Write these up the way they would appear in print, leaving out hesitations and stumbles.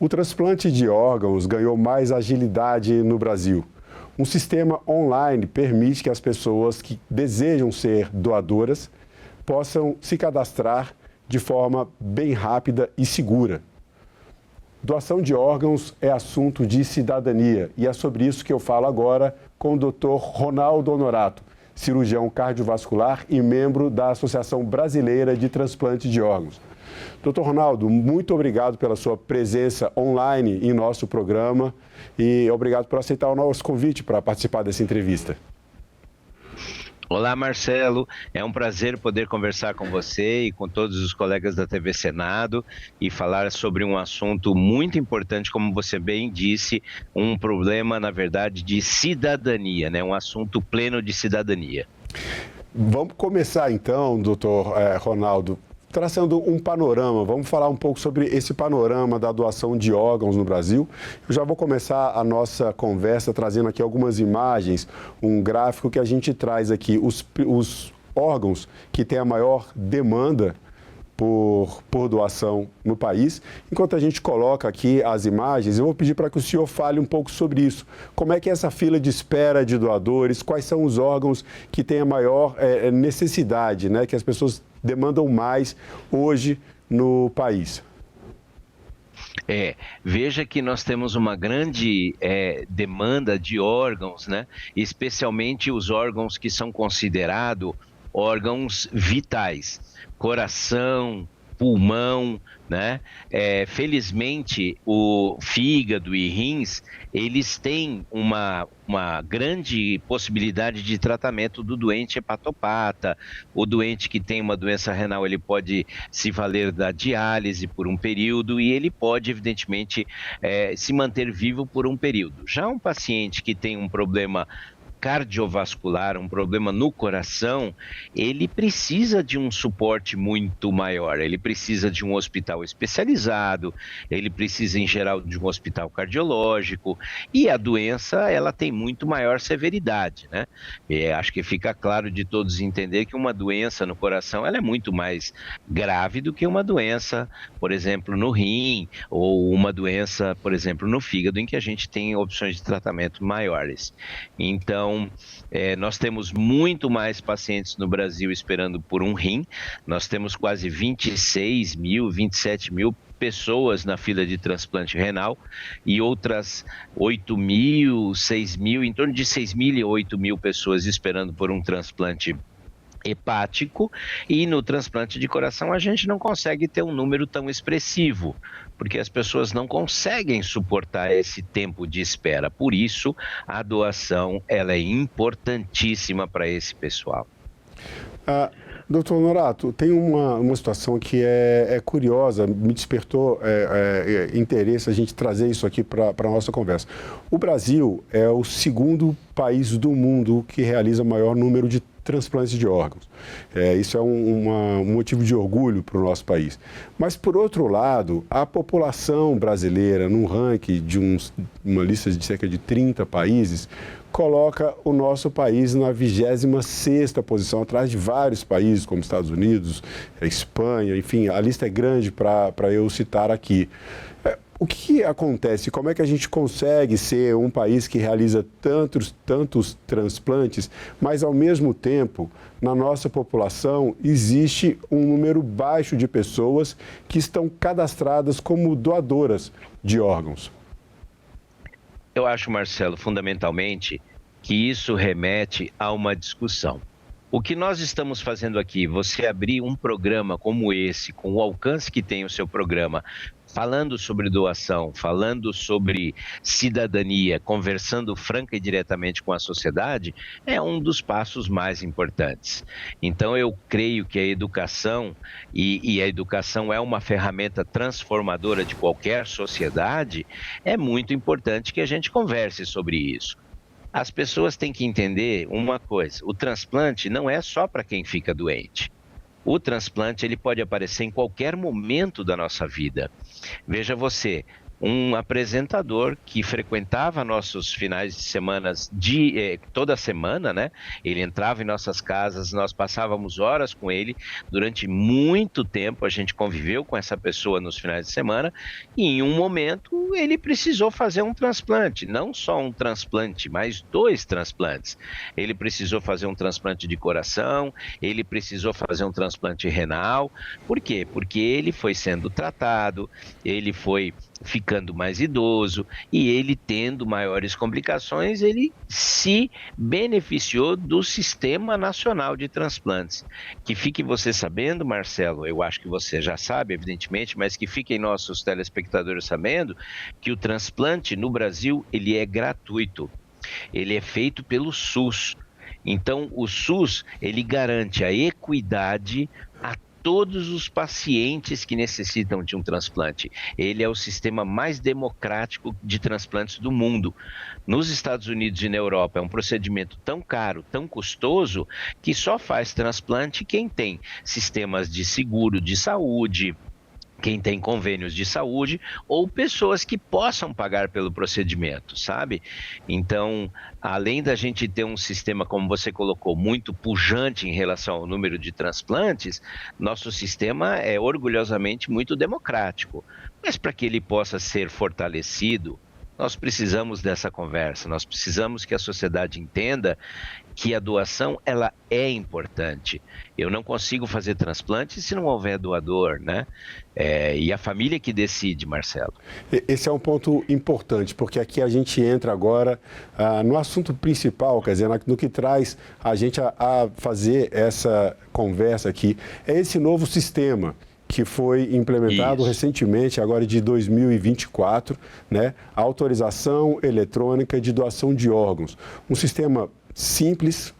O transplante de órgãos ganhou mais agilidade no Brasil. Um sistema online permite que as pessoas que desejam ser doadoras possam se cadastrar de forma bem rápida e segura. Doação de órgãos é assunto de cidadania e é sobre isso que eu falo agora com o Dr. Ronaldo Honorato, cirurgião cardiovascular e membro da Associação Brasileira de Transplante de Órgãos. Dr. Ronaldo, muito obrigado pela sua presença online em nosso programa e obrigado por aceitar o nosso convite para participar dessa entrevista. Olá, Marcelo. É um prazer poder conversar com você e com todos os colegas da TV Senado e falar sobre um assunto muito importante, como você bem disse, um problema, na verdade, de cidadania, né? Um assunto pleno de cidadania. Vamos começar então, doutor Ronaldo, traçando um panorama. Vamos falar um pouco sobre esse panorama da doação de órgãos no Brasil. Eu já vou começar a nossa conversa trazendo aqui algumas imagens, um gráfico que a gente traz aqui, os órgãos que têm a maior demanda por doação no país. Enquanto a gente coloca aqui as imagens, eu vou pedir para que o senhor fale um pouco sobre isso. Como é que é essa fila de espera de doadores? Quais são os órgãos que têm a maior necessidade, né? Que as pessoas demandam mais hoje no país? Veja que nós temos uma grande demanda de órgãos, né? Especialmente os órgãos que são considerados órgãos vitais, coração, pulmão, né? Felizmente, o fígado e rins, eles têm uma grande possibilidade de tratamento do doente hepatopata. O doente que tem uma doença renal, ele pode se valer da diálise por um período e ele pode, evidentemente, se manter vivo por um período. Já um paciente que tem um problema cardiovascular, um problema no coração, ele precisa de um suporte muito maior, ele precisa de um hospital especializado, ele precisa em geral de um hospital cardiológico e a doença ela tem muito maior severidade, né? Acho que fica claro de todos entender que uma doença no coração ela é muito mais grave do que uma doença, por exemplo, no rim ou uma doença, por exemplo, no fígado, em que a gente tem opções de tratamento maiores. Então, nós temos muito mais pacientes no Brasil esperando por um rim. Nós temos quase 26 mil, 27 mil pessoas na fila de transplante renal e outras 8 mil, 6 mil, em torno de 6 mil e 8 mil pessoas esperando por um transplante hepático, e no transplante de coração a gente não consegue ter um número tão expressivo, porque as pessoas não conseguem suportar esse tempo de espera. Por isso, a doação ela é importantíssima para esse pessoal. Doutor Honorato, tem uma situação que é curiosa, me despertou interesse a gente trazer isso aqui para a nossa conversa. O Brasil é o segundo país do mundo que realiza o maior número de transplantes de órgãos. Isso é um motivo de orgulho para o nosso país. Mas, por outro lado, a população brasileira, num ranking de uma lista de cerca de 30 países, coloca o nosso país na 26ª posição, atrás de vários países, como Estados Unidos, Espanha, enfim, a lista é grande para eu citar aqui. O que acontece? Como é que a gente consegue ser um país que realiza tantos transplantes, mas, ao mesmo tempo, na nossa população, existe um número baixo de pessoas que estão cadastradas como doadoras de órgãos? Eu acho, Marcelo, fundamentalmente, que isso remete a uma discussão. O que nós estamos fazendo aqui, você abrir um programa como esse, com o alcance que tem o seu programa, falando sobre doação, falando sobre cidadania, conversando franca e diretamente com a sociedade, é um dos passos mais importantes. Então, eu creio que a educação, e a educação é uma ferramenta transformadora de qualquer sociedade, é muito importante que a gente converse sobre isso. As pessoas têm que entender uma coisa: o transplante não é só para quem fica doente. O transplante ele pode aparecer em qualquer momento da nossa vida. Veja você, um apresentador que frequentava nossos finais de semana toda semana, né? Ele entrava em nossas casas, nós passávamos horas com ele durante muito tempo, a gente conviveu com essa pessoa nos finais de semana e em um momento ele precisou fazer um transplante, não só um transplante, mas 2 transplantes. Ele precisou fazer um transplante de coração, ele precisou fazer um transplante renal. Por quê? Porque ele foi sendo tratado, ele foi ficando mais idoso e ele tendo maiores complicações, ele se beneficiou do Sistema Nacional de Transplantes. Que fique você sabendo, Marcelo, eu acho que você já sabe, evidentemente, mas que fiquem nossos telespectadores sabendo que o transplante no Brasil, ele é gratuito. Ele é feito pelo SUS. Então, o SUS, ele garante a equidade a todos os pacientes que necessitam de um transplante. Ele é o sistema mais democrático de transplantes do mundo. Nos Estados Unidos e na Europa é um procedimento tão caro, tão custoso, que só faz transplante quem tem sistemas de seguro de saúde, quem tem convênios de saúde ou pessoas que possam pagar pelo procedimento, sabe? Então, além da gente ter um sistema, como você colocou, muito pujante em relação ao número de transplantes, nosso sistema é orgulhosamente muito democrático. Mas para que ele possa ser fortalecido, nós precisamos dessa conversa, nós precisamos que a sociedade entenda que a doação, ela é importante. Eu não consigo fazer transplante se não houver doador, né? E a família que decide, Marcelo. Esse é um ponto importante, porque aqui a gente entra agora no assunto principal, quer dizer, no que traz a gente a fazer essa conversa aqui, é esse novo sistema que foi implementado recentemente, agora de 2024, né? A autorização eletrônica de doação de órgãos. Um sistema simples,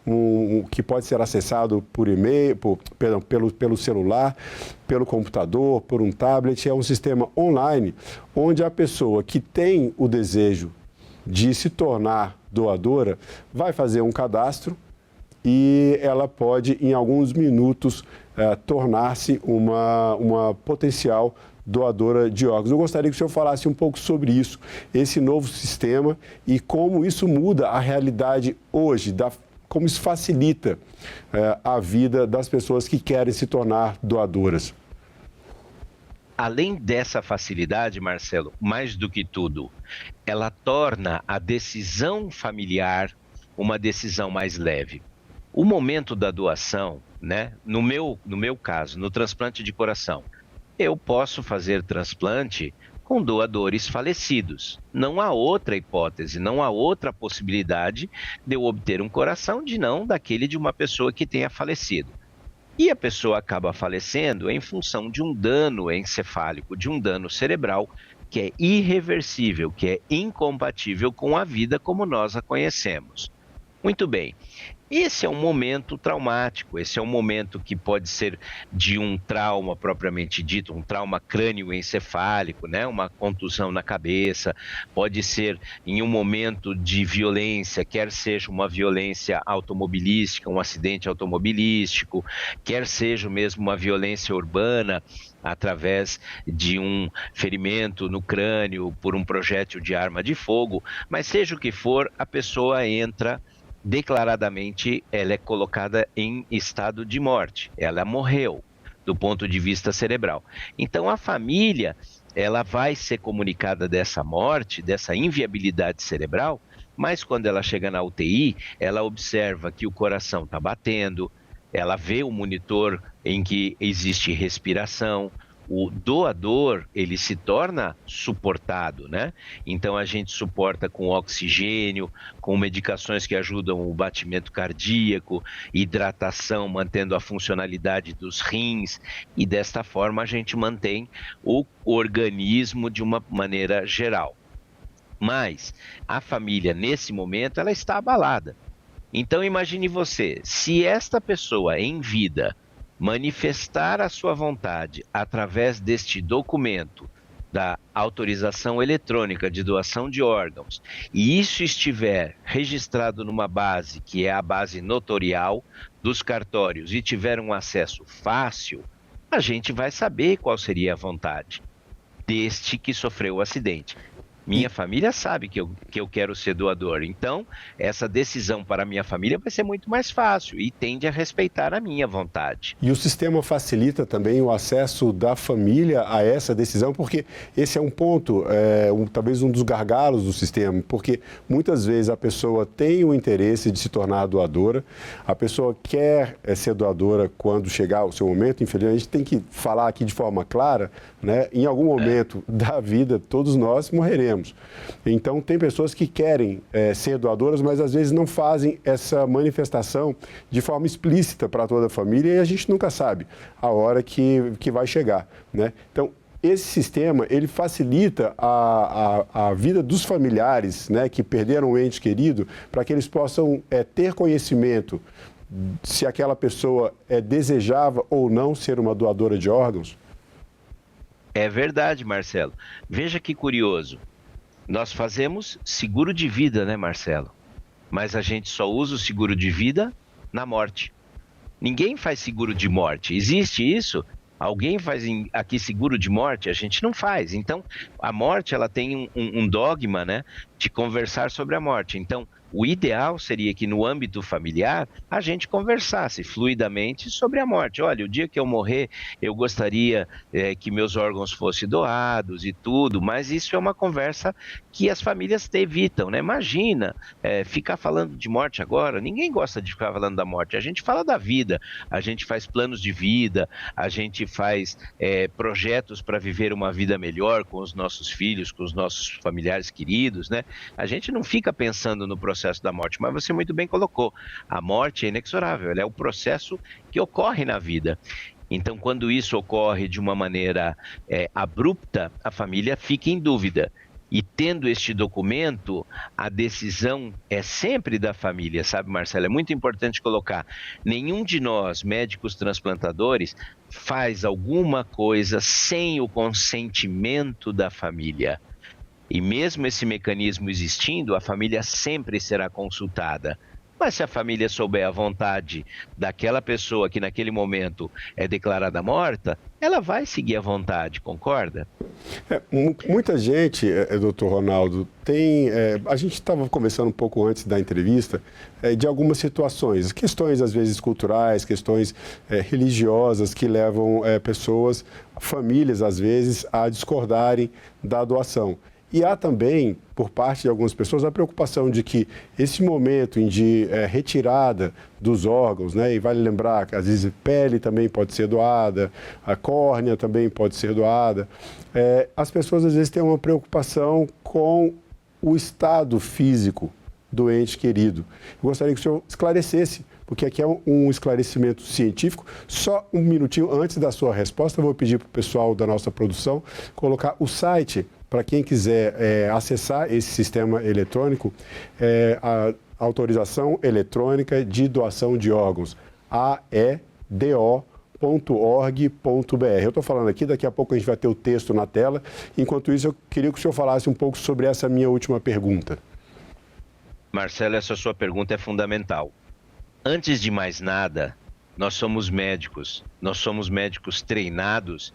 que pode ser acessado por e-mail, pelo celular, pelo computador, por um tablet. É um sistema online onde a pessoa que tem o desejo de se tornar doadora vai fazer um cadastro e ela pode, em alguns minutos, tornar-se uma potencial doadora de órgãos. Eu gostaria que o senhor falasse um pouco sobre isso, esse novo sistema e como isso muda a realidade hoje, como isso facilita a vida das pessoas que querem se tornar doadoras. Além dessa facilidade, Marcelo, mais do que tudo, ela torna a decisão familiar uma decisão mais leve. O momento da doação, né? No meu caso, no transplante de coração, eu posso fazer transplante com doadores falecidos. Não há outra hipótese, não há outra possibilidade de eu obter um coração daquele de uma pessoa que tenha falecido. E a pessoa acaba falecendo em função de um dano encefálico, de um dano cerebral que é irreversível, que é incompatível com a vida como nós a conhecemos. Muito bem. Esse é um momento traumático, esse é um momento que pode ser de um trauma propriamente dito, um trauma crânioencefálico, né? Uma contusão na cabeça, pode ser em um momento de violência, quer seja uma violência automobilística, um acidente automobilístico, quer seja mesmo uma violência urbana, através de um ferimento no crânio por um projétil de arma de fogo, mas seja o que for, a pessoa entra declaradamente, ela é colocada em estado de morte, ela morreu do ponto de vista cerebral. Então a família, ela vai ser comunicada dessa morte, dessa inviabilidade cerebral, mas quando ela chega na UTI, ela observa que o coração está batendo, ela vê o monitor em que existe respiração, o doador, ele se torna suportado, né? Então a gente suporta com oxigênio, com medicações que ajudam o batimento cardíaco, hidratação, mantendo a funcionalidade dos rins, e desta forma a gente mantém o organismo de uma maneira geral. Mas a família, nesse momento, ela está abalada. Então imagine você, se esta pessoa em vida manifestar a sua vontade através deste documento da autorização eletrônica de doação de órgãos, e isso estiver registrado numa base, que é a base notorial dos cartórios, e tiver um acesso fácil, a gente vai saber qual seria a vontade. deste que sofreu o acidente. Minha família sabe que eu quero ser doador, então essa decisão para a minha família vai ser muito mais fácil e tende a respeitar a minha vontade. E o sistema facilita também o acesso da família a essa decisão, porque esse é um ponto, talvez um dos gargalos do sistema, porque muitas vezes a pessoa tem o interesse de se tornar doadora, a pessoa quer ser doadora quando chegar o seu momento, infelizmente a gente tem que falar aqui de forma clara, né? Em algum momento da vida todos nós morreremos. Então, tem pessoas que querem ser doadoras, mas às vezes não fazem essa manifestação de forma explícita para toda a família e a gente nunca sabe a hora que vai chegar, né? Então, esse sistema, ele facilita a vida dos familiares, né, que perderam um ente querido, para que eles possam ter conhecimento se aquela pessoa desejava ou não ser uma doadora de órgãos. É verdade, Marcelo. Veja que curioso. Nós fazemos seguro de vida, né, Marcelo? Mas a gente só usa o seguro de vida na morte. Ninguém faz seguro de morte. Existe isso? Alguém faz aqui seguro de morte? A gente não faz. Então, a morte, ela tem um dogma, né, de conversar sobre a morte. Então, o ideal seria que no âmbito familiar a gente conversasse fluidamente sobre a morte. Olha, o dia que eu morrer, eu gostaria que meus órgãos fossem doados e tudo, mas isso é uma conversa que as famílias evitam, né? Imagina, ficar falando de morte agora, ninguém gosta de ficar falando da morte, a gente fala da vida, a gente faz planos de vida, a gente faz projetos para viver uma vida melhor com os nossos filhos, com os nossos familiares queridos, né? A gente não fica pensando no processo da morte, mas você muito bem colocou, a morte é inexorável, ela é o processo que ocorre na vida. Então, quando isso ocorre de uma maneira abrupta, a família fica em dúvida. E tendo este documento, a decisão é sempre da família, sabe, Marcelo? É muito importante colocar, nenhum de nós, médicos transplantadores, faz alguma coisa sem o consentimento da família. E mesmo esse mecanismo existindo, a família sempre será consultada. Mas se a família souber a vontade daquela pessoa que naquele momento é declarada morta, ela vai seguir a vontade, concorda? Muita gente, doutor Ronaldo, a gente estava conversando um pouco antes da entrevista de algumas situações, questões às vezes culturais, questões religiosas que levam pessoas, famílias às vezes, a discordarem da doação. E há também, por parte de algumas pessoas, a preocupação de que esse momento de retirada dos órgãos, né, e vale lembrar que às vezes a pele também pode ser doada, a córnea também pode ser doada, as pessoas às vezes têm uma preocupação com o estado físico do ente querido. Eu gostaria que o senhor esclarecesse, porque aqui é um esclarecimento científico. Só um minutinho antes da sua resposta, eu vou pedir para o pessoal da nossa produção colocar o site para quem quiser acessar esse sistema eletrônico, a autorização eletrônica de doação de órgãos, aedo.org.br. Eu estou falando aqui, daqui a pouco a gente vai ter o texto na tela. Enquanto isso, eu queria que o senhor falasse um pouco sobre essa minha última pergunta. Marcelo, essa sua pergunta é fundamental. Antes de mais nada, nós somos médicos treinados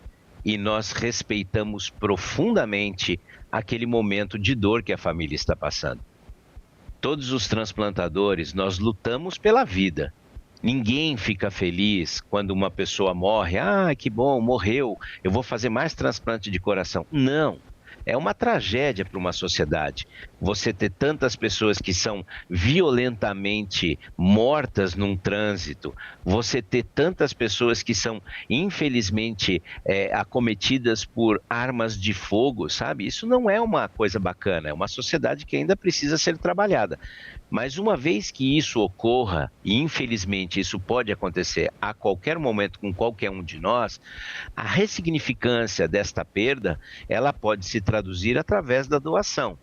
e nós respeitamos profundamente aquele momento de dor que a família está passando. Todos os transplantadores, nós lutamos pela vida. Ninguém fica feliz quando uma pessoa morre. Ah, que bom, morreu, eu vou fazer mais transplante de coração. Não. É uma tragédia para uma sociedade. Você ter tantas pessoas que são violentamente mortas num trânsito, você ter tantas pessoas que são, infelizmente, acometidas por armas de fogo, sabe? Isso não é uma coisa bacana, é uma sociedade que ainda precisa ser trabalhada. Mas uma vez que isso ocorra, e infelizmente isso pode acontecer a qualquer momento com qualquer um de nós, a ressignificância desta perda, ela pode se traduzir através da doação.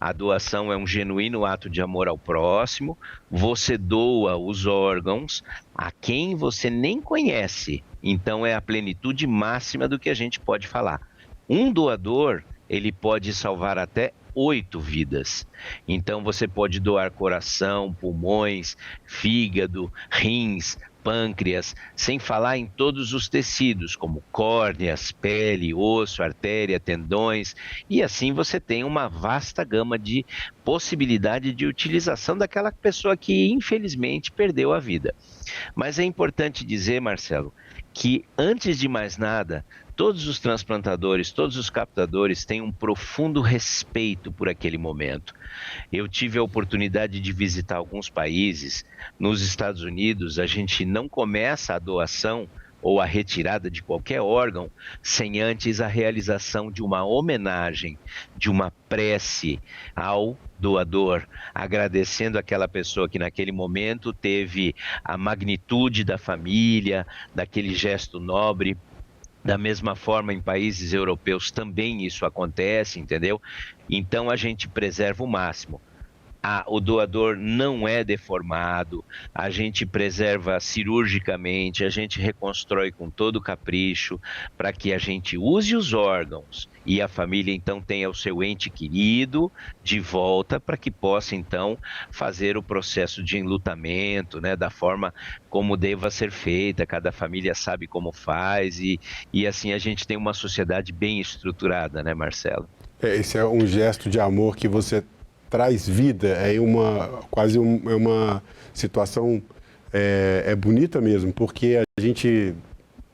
A doação é um genuíno ato de amor ao próximo, você doa os órgãos a quem você nem conhece, então é a plenitude máxima do que a gente pode falar. Um doador, ele pode salvar até 8 vidas. Então você pode doar coração, pulmões, fígado, rins, pâncreas, sem falar em todos os tecidos, como córneas, pele, osso, artéria, tendões, e assim você tem uma vasta gama de possibilidade de utilização daquela pessoa que infelizmente perdeu a vida. Mas é importante dizer, Marcelo, que antes de mais nada, todos os transplantadores, todos os captadores têm um profundo respeito por aquele momento. Eu tive a oportunidade de visitar alguns países. Nos Estados Unidos, a gente não começa a doação ou a retirada de qualquer órgão sem antes a realização de uma homenagem, de uma prece ao doador, agradecendo aquela pessoa que naquele momento teve a magnitude da família, daquele gesto nobre. Da mesma forma, em países europeus também isso acontece, entendeu? Então, a gente preserva o máximo. O doador não é deformado, a gente preserva cirurgicamente, a gente reconstrói com todo capricho para que a gente use os órgãos e a família então tenha o seu ente querido de volta para que possa então fazer o processo de enlutamento, né, da forma como deva ser feita, cada família sabe como faz e assim a gente tem uma sociedade bem estruturada, né, Marcelo? Esse é um gesto de amor que você traz vida, é uma situação bonita mesmo, porque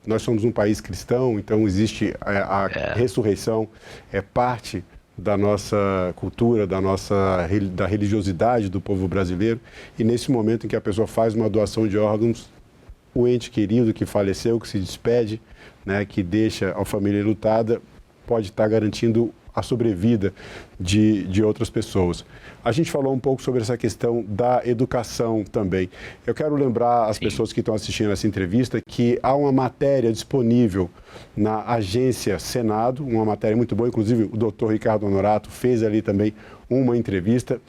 nós somos um país cristão, então existe a ressurreição, é parte da nossa cultura, da religiosidade do povo brasileiro, e nesse momento em que a pessoa faz uma doação de órgãos, o ente querido que faleceu, que se despede, né, que deixa a família enlutada, pode estar garantindo a sobrevida de outras pessoas. A gente falou um pouco sobre essa questão da educação também. Eu quero lembrar as pessoas que estão assistindo essa entrevista que há uma matéria disponível na Agência Senado, uma matéria muito boa, inclusive o doutor Ricardo Honorato fez ali também uma entrevista.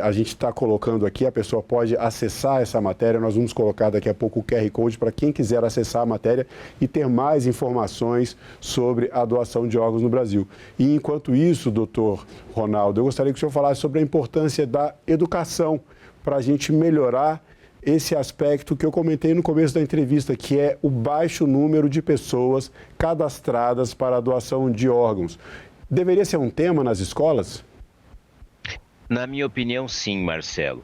A gente está colocando aqui, a pessoa pode acessar essa matéria, nós vamos colocar daqui a pouco o QR Code para quem quiser acessar a matéria e ter mais informações sobre a doação de órgãos no Brasil. E enquanto isso, doutor Ronaldo, eu gostaria que o senhor falasse sobre a importância da educação para a gente melhorar esse aspecto que eu comentei no começo da entrevista, que é o baixo número de pessoas cadastradas para a doação de órgãos. Deveria ser um tema nas escolas? Na minha opinião, sim, Marcelo.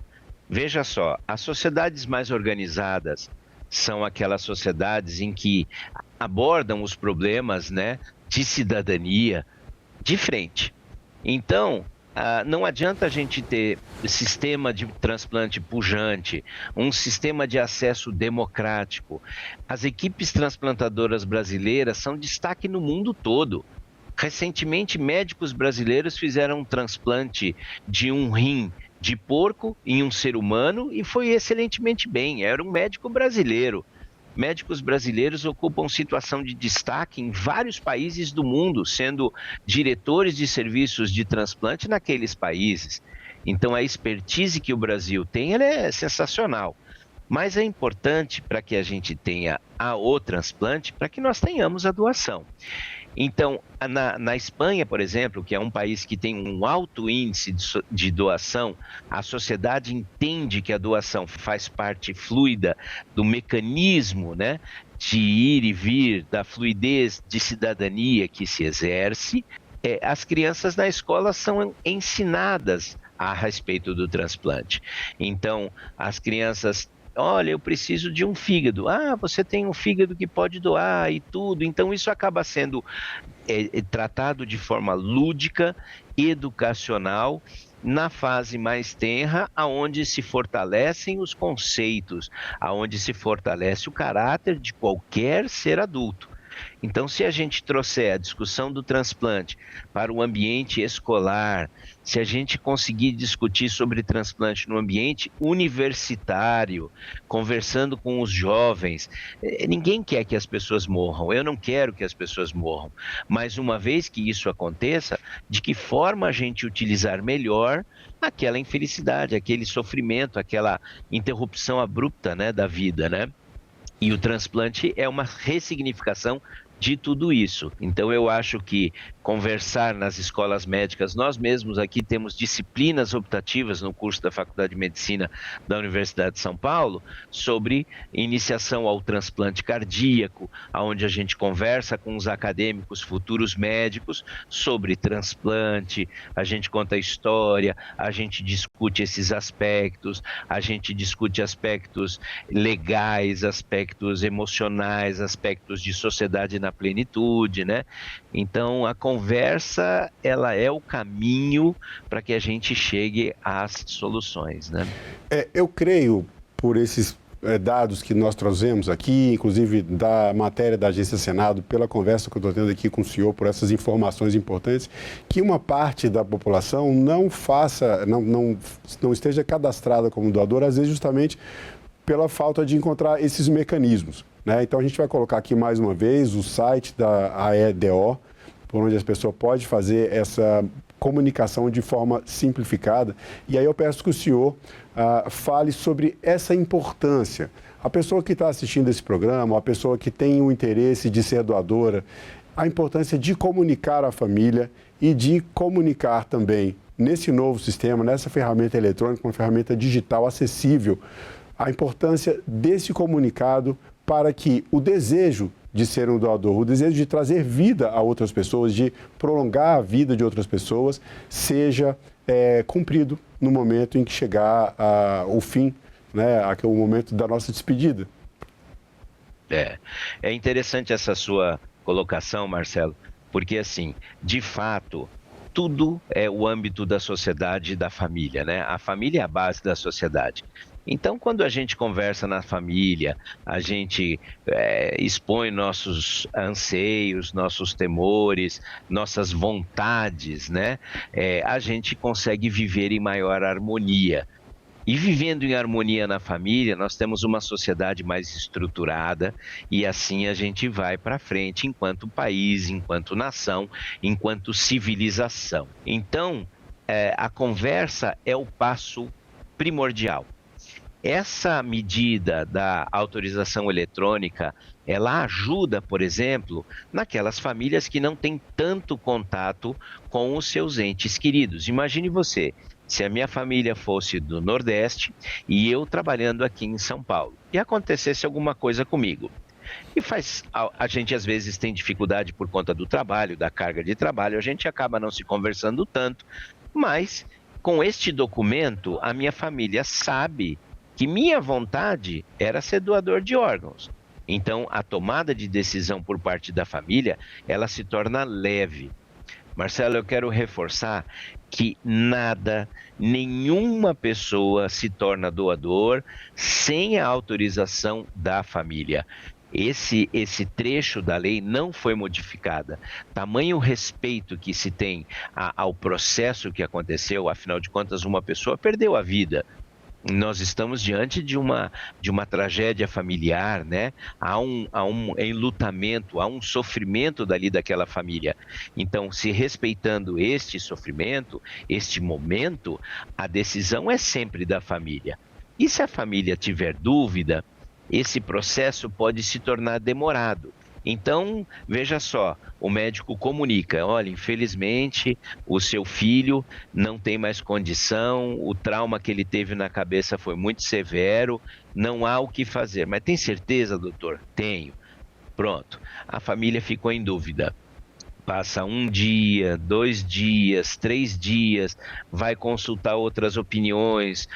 Veja só, as sociedades mais organizadas são aquelas sociedades em que abordam os problemas, né, de cidadania de frente. Então, não adianta a gente ter sistema de transplante pujante, um sistema de acesso democrático. As equipes transplantadoras brasileiras são destaque no mundo todo. Recentemente, médicos brasileiros fizeram um transplante de um rim de porco em um ser humano e foi excelentemente bem. Era um médico brasileiro. Médicos brasileiros ocupam situação de destaque em vários países do mundo, sendo diretores de serviços de transplante naqueles países. Então, a expertise que o Brasil tem, ela é sensacional. Mas é importante para que a gente tenha o transplante, para que nós tenhamos a doação. Então, na Espanha, por exemplo, que é um país que tem um alto índice de doação, a sociedade entende que a doação faz parte fluida do mecanismo, né, de ir e vir, da fluidez de cidadania que se exerce. As crianças na escola são ensinadas a respeito do transplante. Então, as crianças... Olha, eu preciso de um fígado. Você tem um fígado que pode doar e tudo. Então, isso acaba sendo tratado de forma lúdica, educacional, na fase mais tenra, aonde se fortalecem os conceitos, aonde se fortalece o caráter de qualquer ser adulto. Então, se a gente trouxer a discussão do transplante para o ambiente escolar, se a gente conseguir discutir sobre transplante no ambiente universitário, conversando com os jovens, ninguém quer que as pessoas morram, eu não quero que as pessoas morram, mas uma vez que isso aconteça, de que forma a gente utilizar melhor aquela infelicidade, aquele sofrimento, aquela interrupção abrupta, né, da vida, né? E o transplante é uma ressignificação de tudo isso. Então, eu acho que conversar nas escolas médicas, nós mesmos aqui temos disciplinas optativas no curso da Faculdade de Medicina da Universidade de São Paulo sobre iniciação ao transplante cardíaco, onde a gente conversa com os acadêmicos futuros médicos sobre transplante, a gente conta a história, a gente discute esses aspectos, a gente discute aspectos legais, aspectos emocionais, aspectos de sociedade na plenitude, né? Então, a conversa, ela é o caminho para que a gente chegue às soluções, né? Eu creio, por esses dados que nós trouxemos aqui, inclusive da matéria da Agência Senado, pela conversa que eu estou tendo aqui com o senhor, por essas informações importantes, que uma parte da população não esteja cadastrada como doador, às vezes justamente pela falta de encontrar esses mecanismos, né? Então, a gente vai colocar aqui mais uma vez o site da AEDO, por onde as pessoas podem fazer essa comunicação de forma simplificada. E aí eu peço que o senhor fale sobre essa importância. A pessoa que está assistindo esse programa, a pessoa que tem o interesse de ser doadora, a importância de comunicar à família e de comunicar também nesse novo sistema, nessa ferramenta eletrônica, uma ferramenta digital acessível, a importância desse comunicado para que o desejo de ser um doador, o desejo de trazer vida a outras pessoas, de prolongar a vida de outras pessoas, seja cumprido no momento em que chegar o fim, né, o momento da nossa despedida. É interessante essa sua colocação, Marcelo, porque assim, de fato, tudo é o âmbito da sociedade e da família, né? A família é a base da sociedade. Então, quando a gente conversa na família, a gente expõe nossos anseios, nossos temores, nossas vontades, né? A gente consegue viver em maior harmonia. E vivendo em harmonia na família, nós temos uma sociedade mais estruturada e assim a gente vai para frente enquanto país, enquanto nação, enquanto civilização. Então, a conversa é o passo primordial. Essa medida da autorização eletrônica, ela ajuda, por exemplo, naquelas famílias que não têm tanto contato com os seus entes queridos. Imagine você, se a minha família fosse do Nordeste e eu trabalhando aqui em São Paulo e acontecesse alguma coisa comigo. E a gente às vezes tem dificuldade por conta do trabalho, da carga de trabalho, a gente acaba não se conversando tanto, mas com este documento a minha família sabe que minha vontade era ser doador de órgãos. Então, a tomada de decisão por parte da família, ela se torna leve. Marcelo, eu quero reforçar que nenhuma pessoa se torna doador sem a autorização da família. Esse trecho da lei não foi modificada. Tamanho respeito que se tem ao processo que aconteceu, afinal de contas, uma pessoa perdeu a vida. Nós estamos diante de uma tragédia familiar, né? Há um enlutamento, há um sofrimento dali daquela família. Então, se respeitando este sofrimento, este momento, a decisão é sempre da família. E se a família tiver dúvida, esse processo pode se tornar demorado. Então, veja só, o médico comunica, olha, infelizmente o seu filho não tem mais condição, o trauma que ele teve na cabeça foi muito severo, não há o que fazer. Mas tem certeza, doutor? Tenho. Pronto, a família ficou em dúvida. Passa 1 dia, 2 dias, 3 dias, vai consultar outras opiniões,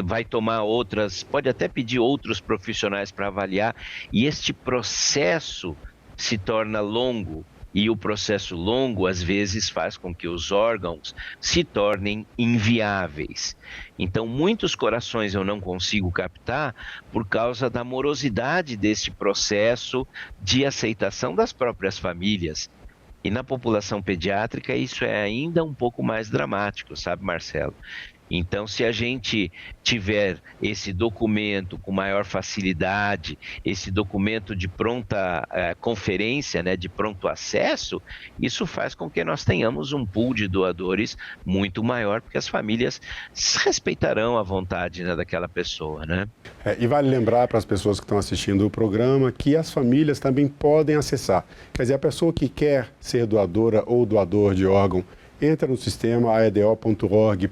vai tomar outras, pode até pedir outros profissionais para avaliar, e este processo se torna longo. E o processo longo, às vezes, faz com que os órgãos se tornem inviáveis. Então, muitos corações eu não consigo captar por causa da morosidade deste processo de aceitação das próprias famílias. E na população pediátrica isso é ainda um pouco mais dramático, sabe, Marcelo? Então, se a gente tiver esse documento com maior facilidade, esse documento de pronta conferência, né, de pronto acesso, isso faz com que nós tenhamos um pool de doadores muito maior, porque as famílias respeitarão a vontade, né, daquela pessoa, né? E vale lembrar para as pessoas que estão assistindo o programa que as famílias também podem acessar. Quer dizer, a pessoa que quer ser doadora ou doador de órgão, entra no sistema aedo.org.br,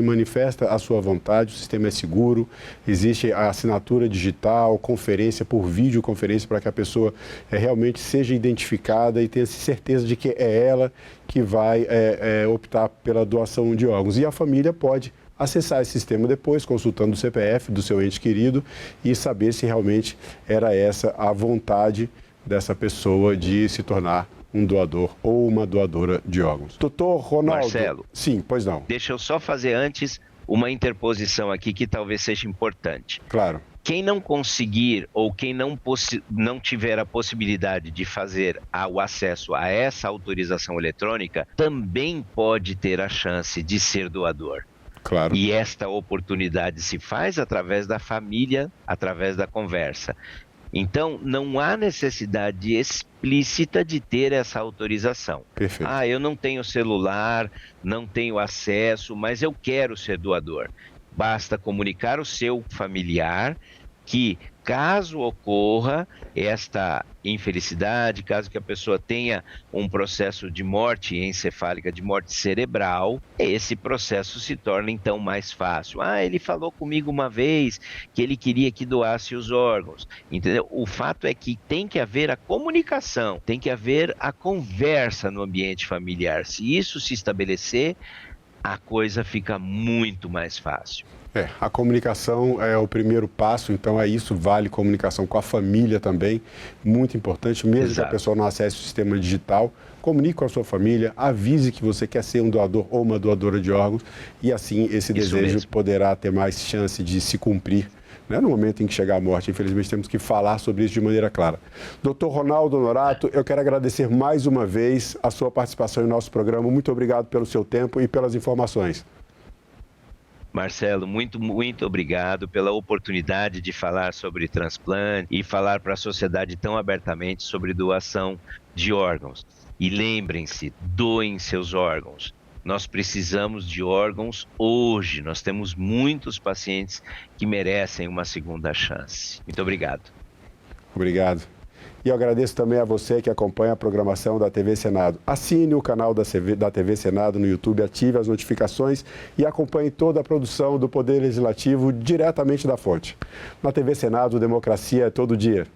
manifesta a sua vontade, o sistema é seguro, existe a assinatura digital, conferência por videoconferência para que a pessoa realmente seja identificada e tenha certeza de que é ela que vai optar pela doação de órgãos. E a família pode acessar esse sistema depois, consultando o CPF do seu ente querido e saber se realmente era essa a vontade dessa pessoa de se tornar um doador ou uma doadora de órgãos. Doutor Ronaldo. Marcelo. Sim, pois não. Deixa eu só fazer antes uma interposição aqui que talvez seja importante. Claro. Quem não conseguir ou quem não tiver a possibilidade de fazer o acesso a essa autorização eletrônica, também pode ter a chance de ser doador. Claro. E esta oportunidade se faz através da família, através da conversa. Então, não há necessidade explícita de ter essa autorização. Perfeito. Eu não tenho celular, não tenho acesso, mas eu quero ser doador. Basta comunicar ao seu familiar que, caso ocorra esta infelicidade, caso que a pessoa tenha um processo de morte encefálica, de morte cerebral, esse processo se torna então mais fácil. Ele falou comigo uma vez que ele queria que doasse os órgãos, entendeu? O fato é que tem que haver a comunicação, tem que haver a conversa no ambiente familiar. Se isso se estabelecer, a coisa fica muito mais fácil. A comunicação é o primeiro passo, então isso vale comunicação com a família também, muito importante, mesmo Exato. que a pessoa não acesse o sistema digital, comunique com a sua família, avise que você quer ser um doador ou uma doadora de órgãos e assim esse desejo poderá ter mais chance de se cumprir, né, no momento em que chegar a morte. Infelizmente temos que falar sobre isso de maneira clara. Dr. Ronaldo Honorato, eu quero agradecer mais uma vez a sua participação em nosso programa, muito obrigado pelo seu tempo e pelas informações. Marcelo, muito, muito obrigado pela oportunidade de falar sobre transplante e falar para a sociedade tão abertamente sobre doação de órgãos. E lembrem-se, doem seus órgãos. Nós precisamos de órgãos hoje. Nós temos muitos pacientes que merecem uma segunda chance. Muito obrigado. Obrigado. E eu agradeço também a você que acompanha a programação da TV Senado. Assine o canal da TV Senado no YouTube, ative as notificações e acompanhe toda a produção do Poder Legislativo diretamente da fonte. Na TV Senado, democracia é todo dia.